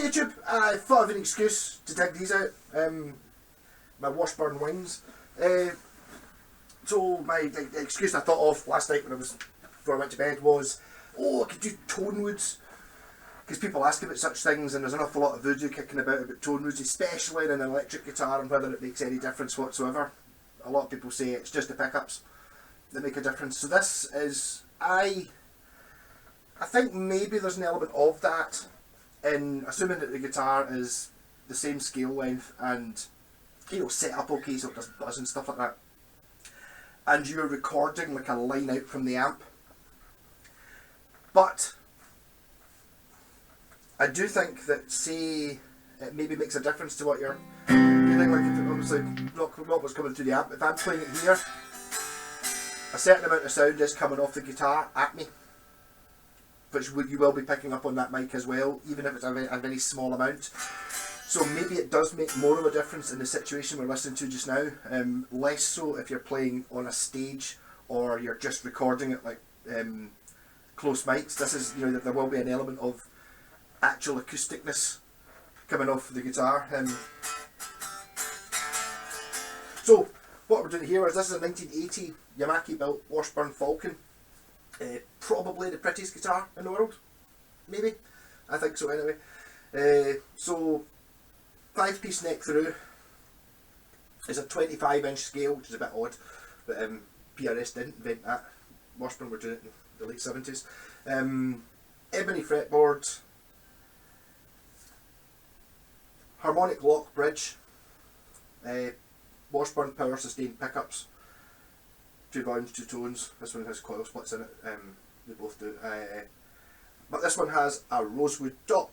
YouTube, I thought of an excuse to dig these out. My washburn wings. So my excuse I thought of last night before I went to bed was, oh, I could do tonewoods. Because people ask about such things, and there's an awful lot of voodoo kicking about tonewoods, especially in an electric guitar, and whether it makes any difference whatsoever. A lot of people say it's just the pickups that make a difference. So this is, I think maybe there's an element of that in assuming that the guitar is the same scale length and, you know, set up okay so it doesn't buzz and stuff like that. And you're recording like a line out from the amp. But I do think that, say, it maybe makes a difference to what you're feeling, like if it obviously not what's coming through the amp. If I'm playing it here, a certain amount of sound is coming off the guitar at me, which you will be picking up on that mic as well, even if it's a very small amount. So maybe it does make more of a difference in the situation we're listening to just now. Less so if you're playing on a stage or you're just recording it like close mics. This is, you know, there will be an element of actual acousticness coming off the guitar. So what we're doing here is, this is a 1980 Yamaki built Washburn Falcon. Probably the prettiest guitar in the world, maybe. I think so anyway. So 5-piece neck through. It's a 25-inch scale, which is a bit odd, but PRS didn't invent that. Washburn were doing it in the late 70s. Ebony fretboard, harmonic lock bridge, Washburn powersustain pickups, 2 volumes, 2 tones. This one has coil splits in it, they both do. But this one has a rosewood top,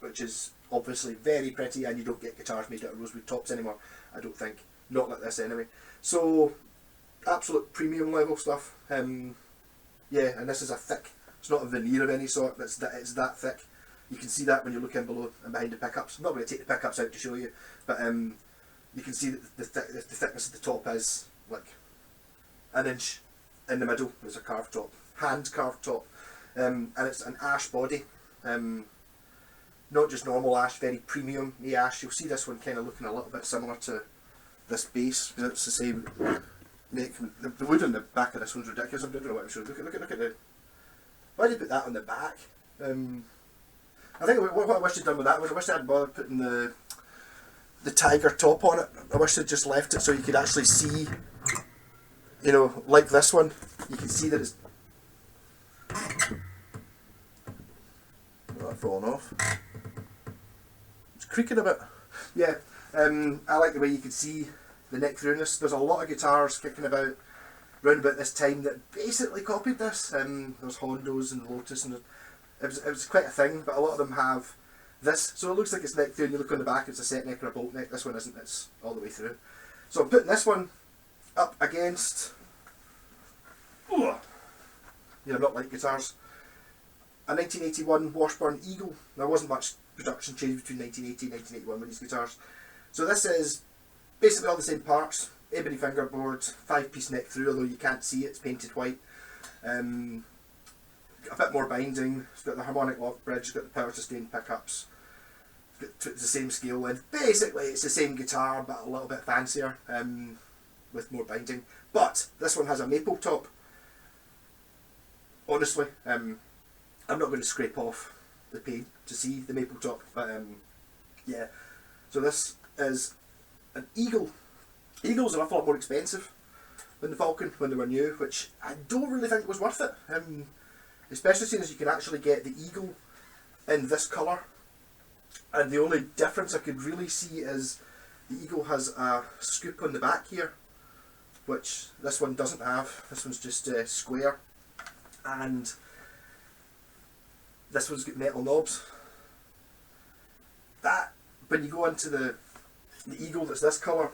which is obviously very pretty, and you don't get guitars made out of rosewood tops anymore, I don't think. Not like this anyway. So, absolute premium level stuff. Yeah, and this is a thick, it's not a veneer of any sort, it's that thick. You can see that when you look in below and behind the pickups. I'm not going to take the pickups out to show you, but you can see that the thickness of the top is like an inch in the middle. There's a carved top, hand carved top, and it's an ash body, not just normal ash, very premium ash. You'll see this one kind of looking a little bit similar to this base. It's the same make. The wood on the back of this one's ridiculous. I don't know what I'm showing. Look at the. Why did you put that on the back? I think what I wish they'd done with that was, I wish they hadn't bothered putting the tiger top on it. I wish they'd just left it so you could actually see, you know, like this one, you can see that it's falling off. It's creaking a bit. Yeah, I like the way you can see the neck throughness. There's a lot of guitars kicking about round about this time that basically copied this. There's Hondos and Lotus, and it was quite a thing, but a lot of them have this. So it looks like it's neck through, and you look on the back, it's a set neck or a bolt neck. This one isn't, it's all the way through. So I'm putting this one up against, you know, not like guitars, a 1981 Washburn Eagle. There wasn't much production change between 1980 and 1981 with these guitars. So this is basically all the same parts. Ebony fingerboard, 5-piece neck through, although you can't see it, it's painted white. A bit more binding. It's got the harmonic lock bridge, it's got the powersustain pickups, it's got the same scale length. Basically it's the same guitar but a little bit fancier, with more binding. But this one has a maple top. Honestly, I'm not going to scrape off the paint to see the maple top, but yeah. So this is an Eagle. Eagles are an awful lot more expensive than the Falcon when they were new, which I don't really think was worth it. Especially seeing as you can actually get the Eagle in this colour, and the only difference I could really see is the Eagle has a scoop on the back here, which this one doesn't have. This one's just square, and this one's got metal knobs. That, when you go into the Eagle that's this colour,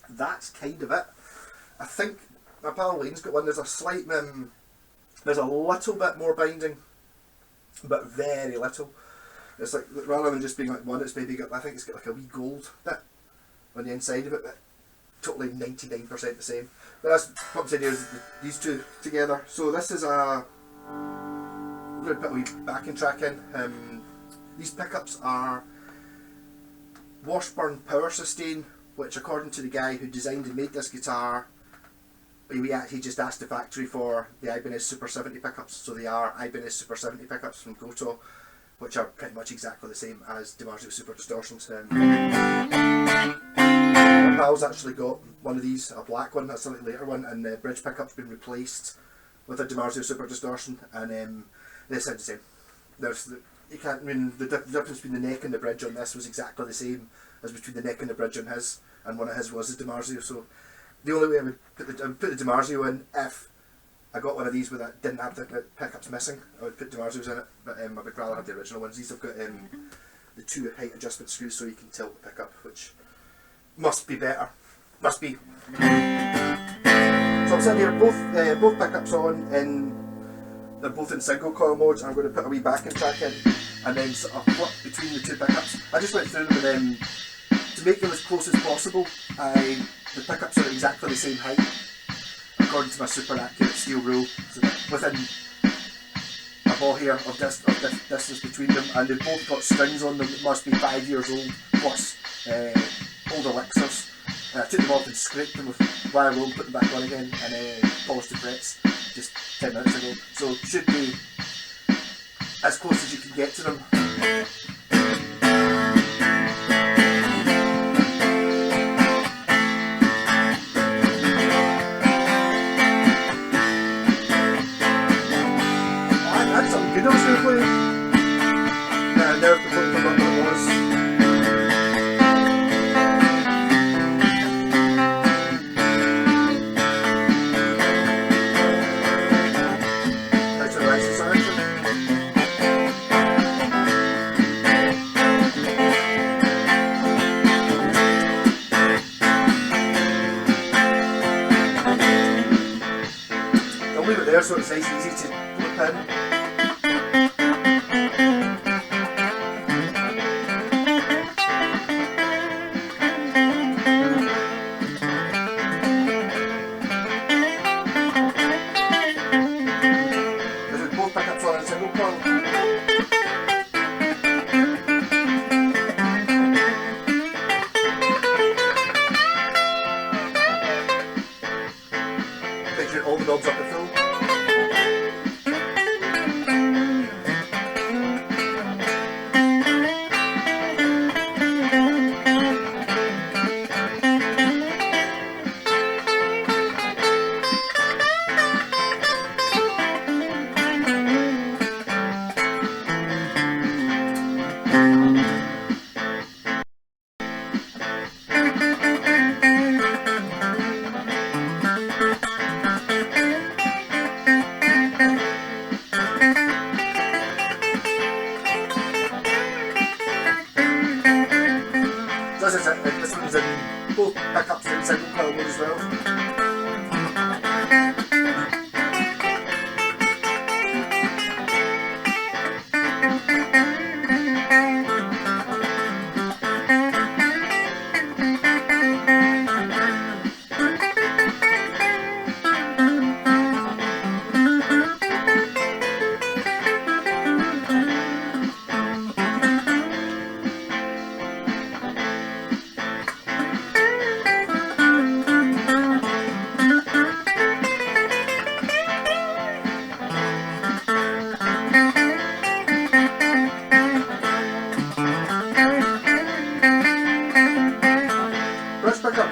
that's kind of it. I think my pal Lane's got one. There's a slight, there's a little bit more binding, but very little. It's like, rather than just being like one, it's maybe got, I think it's got like a wee gold bit on the inside of it, but totally 99% the same. But that's what I'm saying here, is these two together. So this is a, I'm going to put a wee backing track in. These pickups are Washburn powersustain, which according to the guy who designed and made this guitar, he just asked the factory for the Ibanez Super 70 pickups, so they are Ibanez Super 70 pickups from Goto, which are pretty much exactly the same as dimarzio Super Distortions. My pal's actually got one of these, a black one, that's a slightly later one, and the bridge pickup's been replaced with a dimarzio Super Distortion, and they sound the same. You can't, I mean, the difference between the neck and the bridge on this was exactly the same as between the neck and the bridge on his, and one of his was the dimarzio, so the only way I would put the dimarzio in, if I got one of these that didn't have the pickups missing, I would put dimarzios in it, but I would rather have the original ones. These have got the 2 height adjustment screws so you can tilt the pickup, which must be better. Must be. So I'm sitting here, both pickups on, and they're both in single coil modes. I'm going to put a wee backing track in and then sort of flip between the 2 pickups. I just went through them and to make them as close as possible, the pickups are exactly the same height according to my super accurate steel rule. So within a ball hair of distance between them, and they've both got strings on them that must be 5 years old plus old elixirs. I took them off and scraped them with wire rope, put them back on again, and polished the frets just 10 minutes ago. So it should be as close as you can get to them. That's something good I was going to play. I never forgot what it was. I'll leave it there so it's nice and easy to flip in. Both pickups on a single coil. Picture all the knobs up at full. This one's in both pickups in single coil mode as well. Let's back up.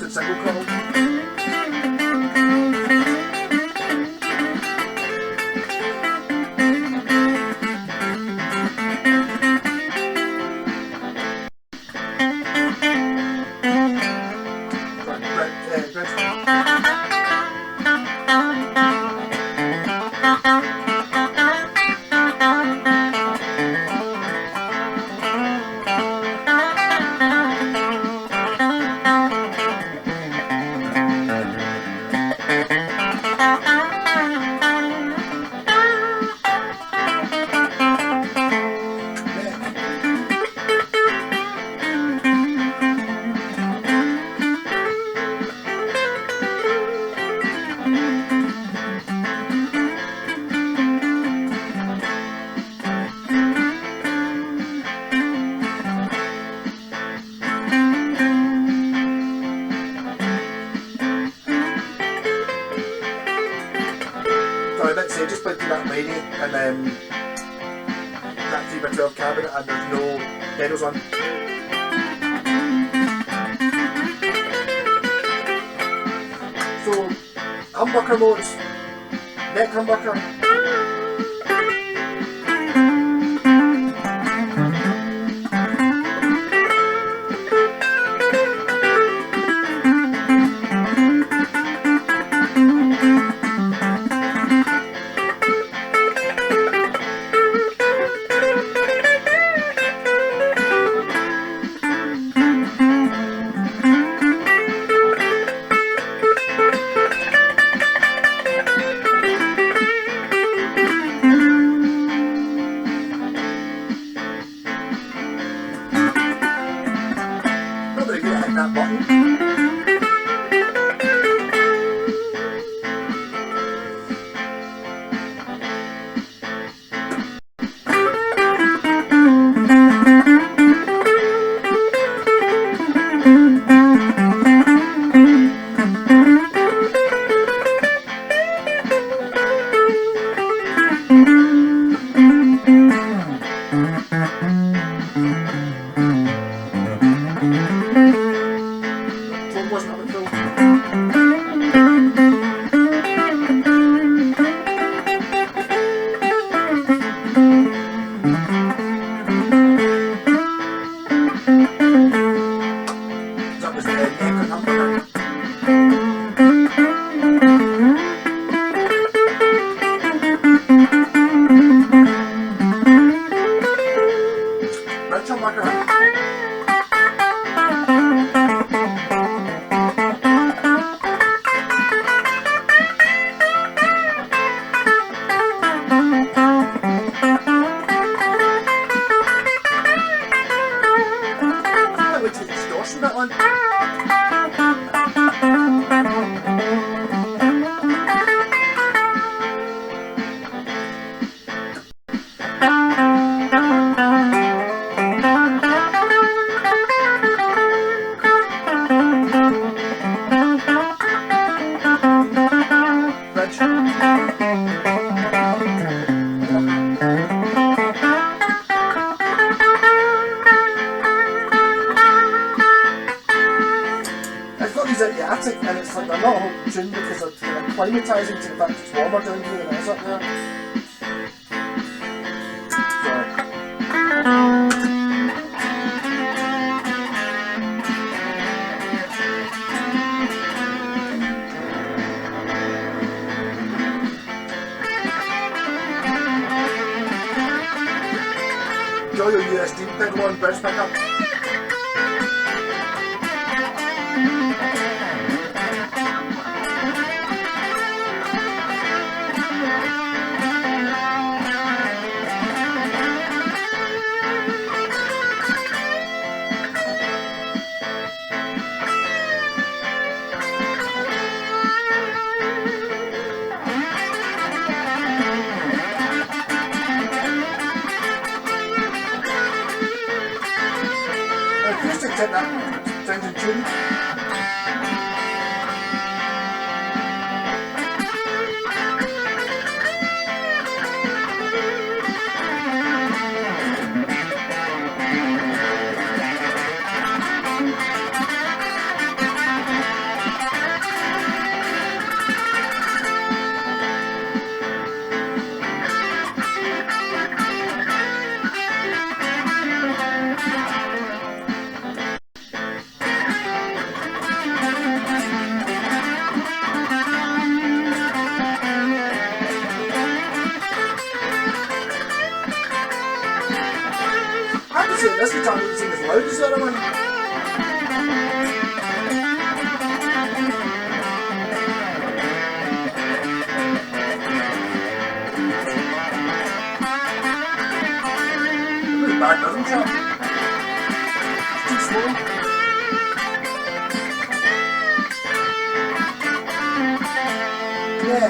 Single coil. Just went through that lady and that 3x12 cabinet, and there's no pedals on. So, humbucker modes, neck humbucker. That button. At the attic, and it's like they're not all tuned because they're acclimatising to the fact it's warmer down here than it is up there. Enjoy your USB pedal on bridge pickup. Take that sounds in tune. loud as the other one. Really bad rhythm track. It's too slow. Yeah.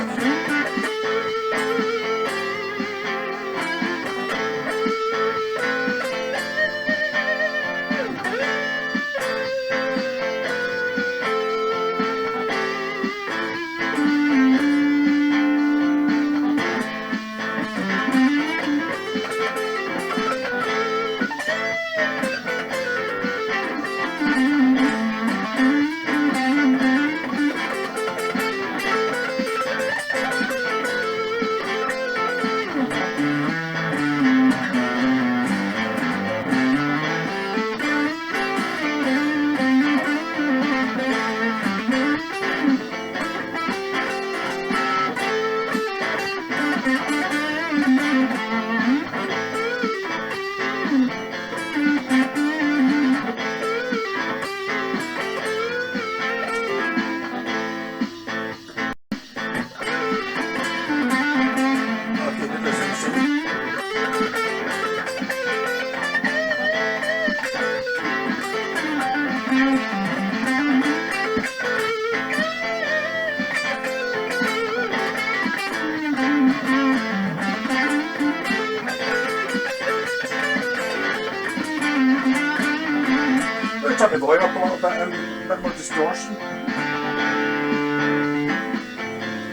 Turn the volume up a little bit, a bit more distortion.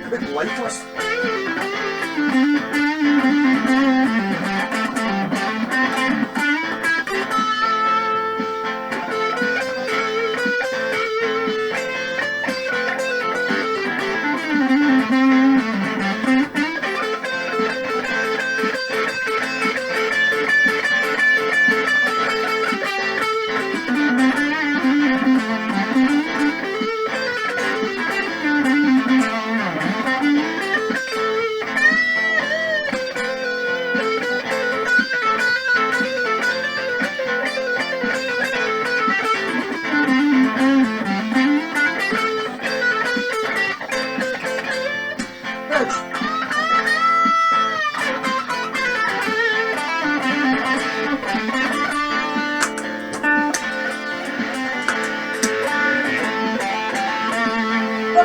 A bit lightless.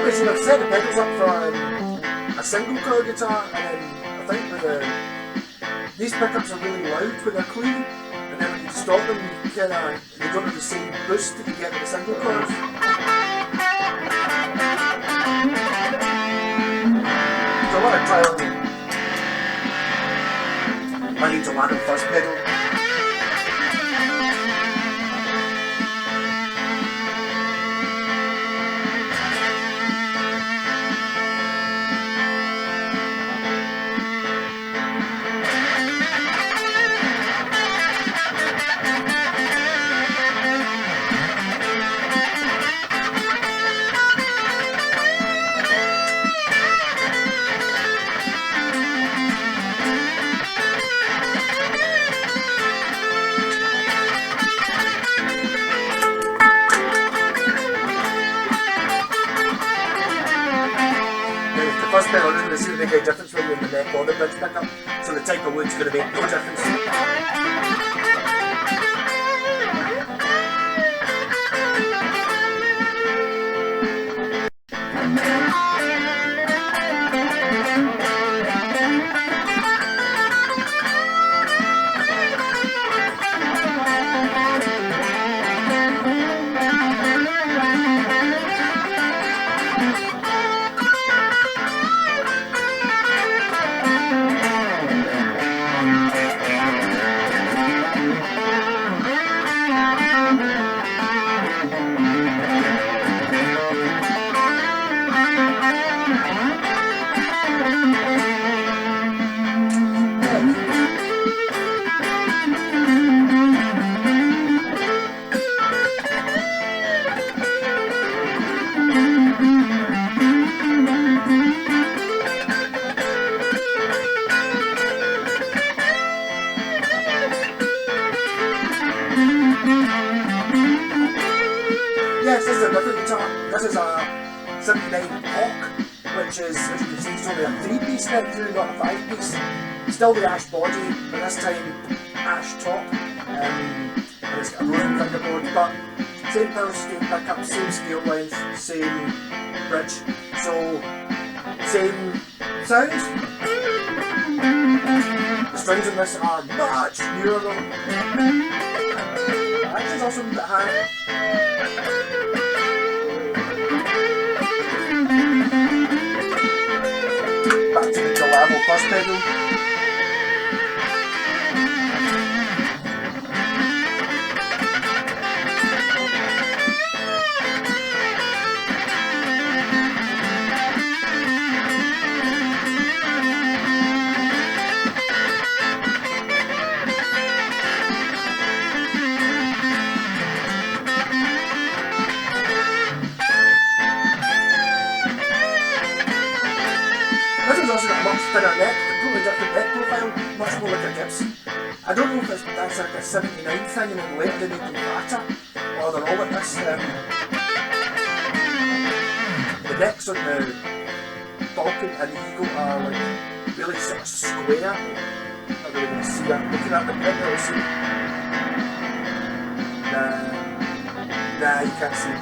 So I've set the pedals up for a single coil guitar, and then I think with these pickups are really loud when they're clean, and then when you stop them, you don't have the same boost that you get with the single coils. So I want to try on I need to land on first pedal. First pedal isn't going to seem to make any difference when you're in the neck or the bridge pickup, so the type of wood's going to make no difference. yes, this is a different guitar. This is a 79 Hawk, which is, as you can see, it's only a 3-piece neck through, not a 5-piece. Still the ash body, but this time ash top. And it's got a rosewood fingerboard, but same powersustain pickup, same scale length, same bridge, so same sound. The strings on this are much newer though. The action's also a bit higher. Back to the level plus pedal. Also got a much thinner neck, a totally different neck profile, much more like a Gibson. I don't know if that's like a 79 thing and then later they made them fatter, or they're all like this. The necks on the falcon and the eagle are like really sort of square. Not really going to see it. Looking at the picture, you'll see. Nah, you can't see.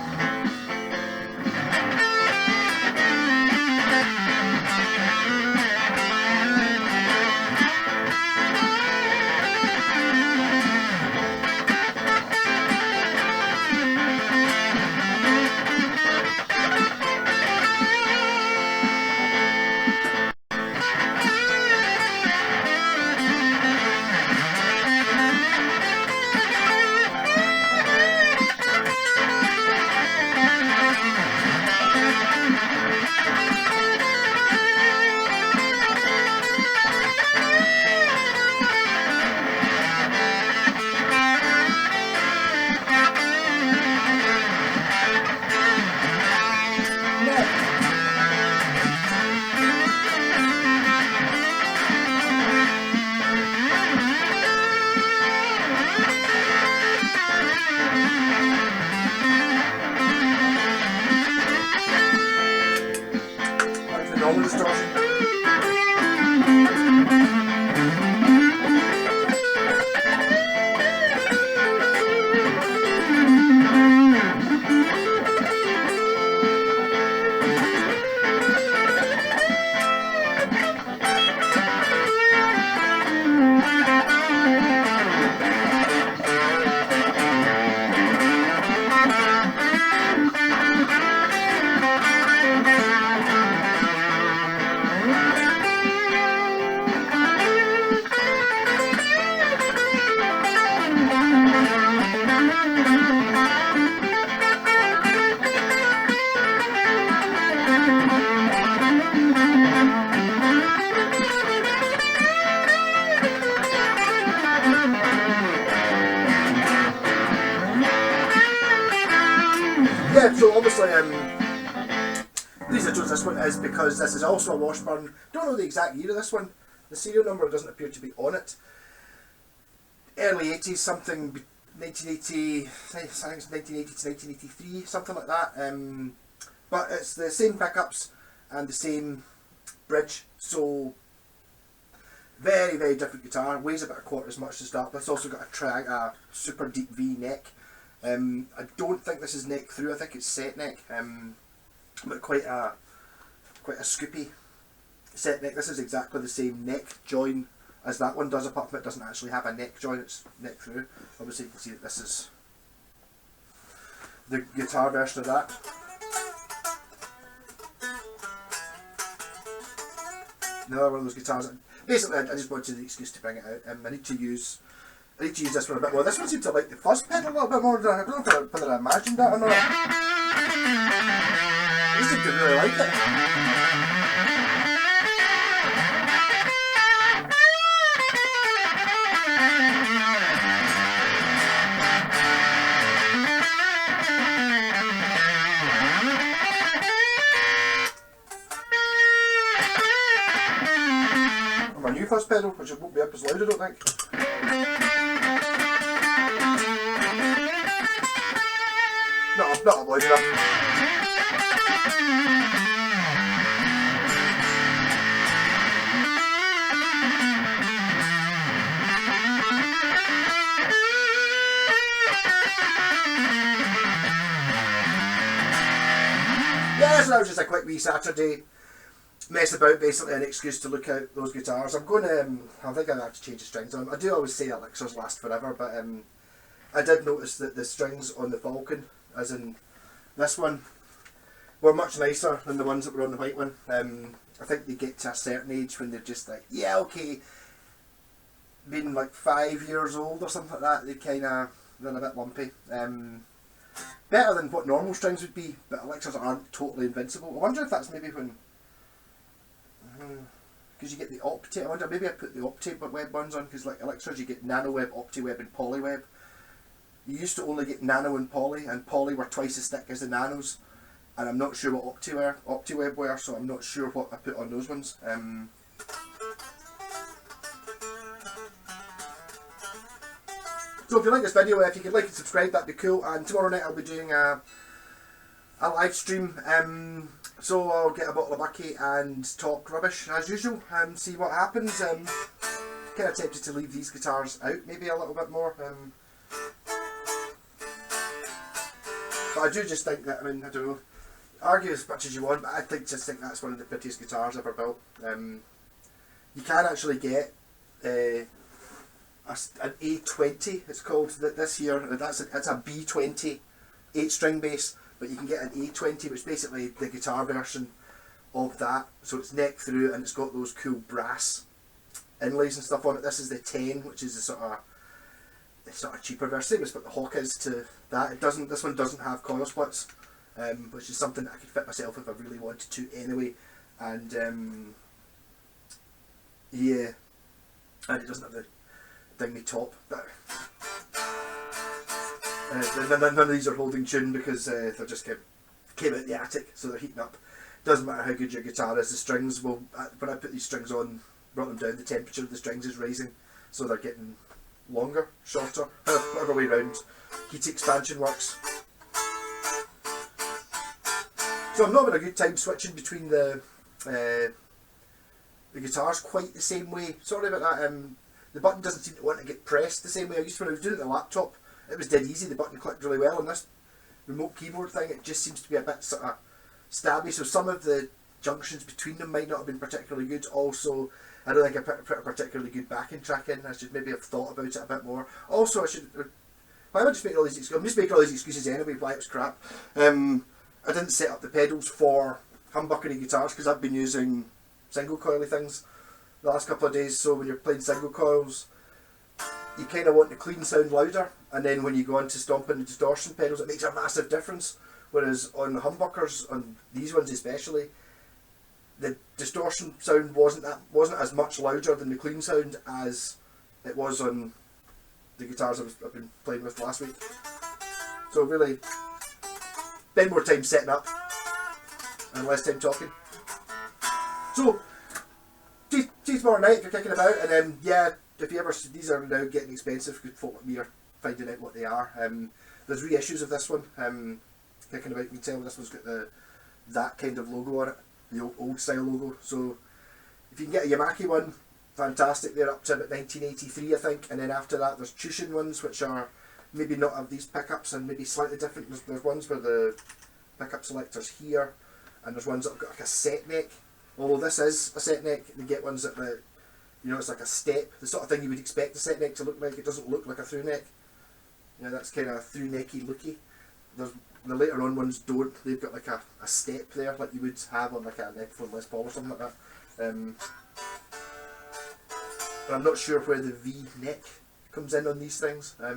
Normal distortion. Yeah, so obviously the reason I chose this one is because this is also a washburn. Don't know the exact year of this one. The serial number doesn't appear to be on it. Early 80s, something 1980, I think it's 1980 to 1983, something like that. But it's the same pickups and the same bridge, so very, very different guitar. Weighs about a quarter as much as that, but it's also got a super deep V neck. I don't think this is neck through, I think it's set neck, but quite a scoopy set neck. This is exactly the same neck join as that one does, apart from it doesn't actually have a neck join, it's neck through. Obviously you can see that this is the guitar version of that. Another one of those guitars. Basically, I just wanted the excuse to bring it out. I need to use this one a bit more. This one seems to like the fuzz pedal a little bit more. I don't know whether I imagined that or not. I seem to really like it. My new fuzz pedal, which it won't be up as loud, I don't think. Not a not loud enough. Yeah, so that was just a quick wee Saturday mess about, basically an excuse to look out those guitars. I'm going to, I think I'll have to change the strings on them. I do always say elixirs last forever, but I did notice that the strings on the Falcon, as in this one, were much nicer than the ones that were on the white one. I think they get to a certain age when they're just like, yeah, okay, being like 5 years old or something like that, they kind of run a bit lumpy. Better than what normal strings would be, but elixirs aren't totally invincible. I wonder if that's maybe when, because you get the opti, I wonder, maybe I put the opti-web ones on, because like elixirs you get nano-web, opti-web and poly-web. You used to only get nano and poly were twice as thick as the nanos, and I'm not sure what opti-web were, so I'm not sure what I put on those ones. So if you like this video, if you could like and subscribe, that'd be cool. And tomorrow night I'll be doing a live stream. So I'll get a bottle of yamaki and talk rubbish as usual and see what happens. Kind of tempted to leave these guitars out maybe a little bit more. But I do just think that, I mean, I don't know, argue as much as you want, but I just think that's one of the prettiest guitars ever built. You can actually get an A20, it's called this year. It's a B20 8-string bass, but you can get an A20, which is basically the guitar version of that. So it's neck through, and it's got those cool brass inlays and stuff on it. This is the 10, which is the sort of cheaper version. Same as what the Hawk is to that. This one doesn't have coil splits, which is something that I could fit myself if I really wanted to anyway. And yeah, and it doesn't have the dingy top, but none of these are holding tune because they just came out the attic, so they're heating up. Doesn't matter how good your guitar is, the strings will, when I put these strings on, brought them down, the temperature of the strings is rising, so they're getting longer, shorter, whatever way round heat expansion works. So I'm not having a good time switching between the guitars quite the same way. Sorry about that. The button doesn't seem to want to get pressed the same way I used to when I was doing it on the laptop. It was dead easy, the button clicked really well. On this remote keyboard thing, it just seems to be a bit sort of stabby, so some of the junctions between them might not have been particularly good. Also, I don't think I put a particularly good backing track in. I should maybe have thought about it a bit more. Also, why am I just making all these excuses? I'm just making all these excuses anyway, why it was crap. I didn't set up the pedals for humbuckery guitars because I've been using single coily things the last couple of days, so when you're playing single coils, you kind of want the clean sound louder, and then when you go on to stomping the distortion pedals, it makes a massive difference. Whereas on the humbuckers, on these ones especially, the distortion sound wasn't as much louder than the clean sound as it was on the guitars I've been playing with last week. So really, spend more time setting up and less time talking. So, see you tomorrow night if you're kicking about, and then yeah, if you ever, these are now getting expensive because folk like me are finding out what they are. There's reissues of this one, kicking about. You can tell this one's got that kind of logo on it, the old style logo. So if you can get a Yamaki one, fantastic. They're up to about 1983 I think, and then after that there's Chushin ones which are maybe not have these pickups and maybe slightly different. There's ones where the pickup selector's here, and there's ones that have got like a set neck. Although this is a set neck, they get ones that it's like a step, the sort of thing you would expect a set neck to look like. It doesn't look like a through neck. That's kind of through necky looky. There's the later on ones don't. They've got like a step there, like you would have on like a neck for Les Paul or something like that. But I'm not sure where the V neck comes in on these things. But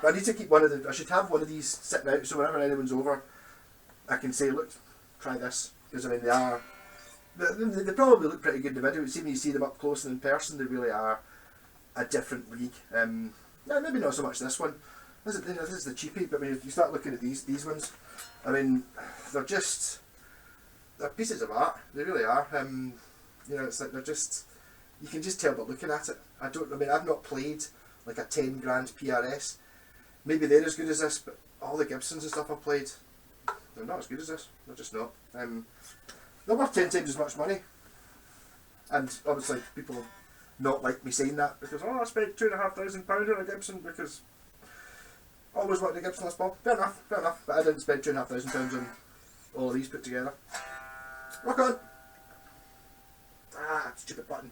I need to keep I should have one of these sitting out, so whenever anyone's over, I can say, look, try this. Because I mean, they probably look pretty good in the video. It's even when you see them up close and in person, they really are a different league. Maybe not so much this one. This is the cheapie, but when you start looking at these ones, I mean, they're pieces of art. They really are. It's like you can just tell by looking at it. I've not played like a 10 grand PRS maybe they're as good as this, but all the Gibsons and stuff I've played, they're not as good as this. They're just not. They're worth 10 times as much money. And obviously people not like me saying that because, oh, I spent £2,500 on a Gibson because I always wanted a Gibson Les Paul. Fair enough, fair enough. But I didn't spend £2,500 on all of these put together. Rock on! Ah, stupid button.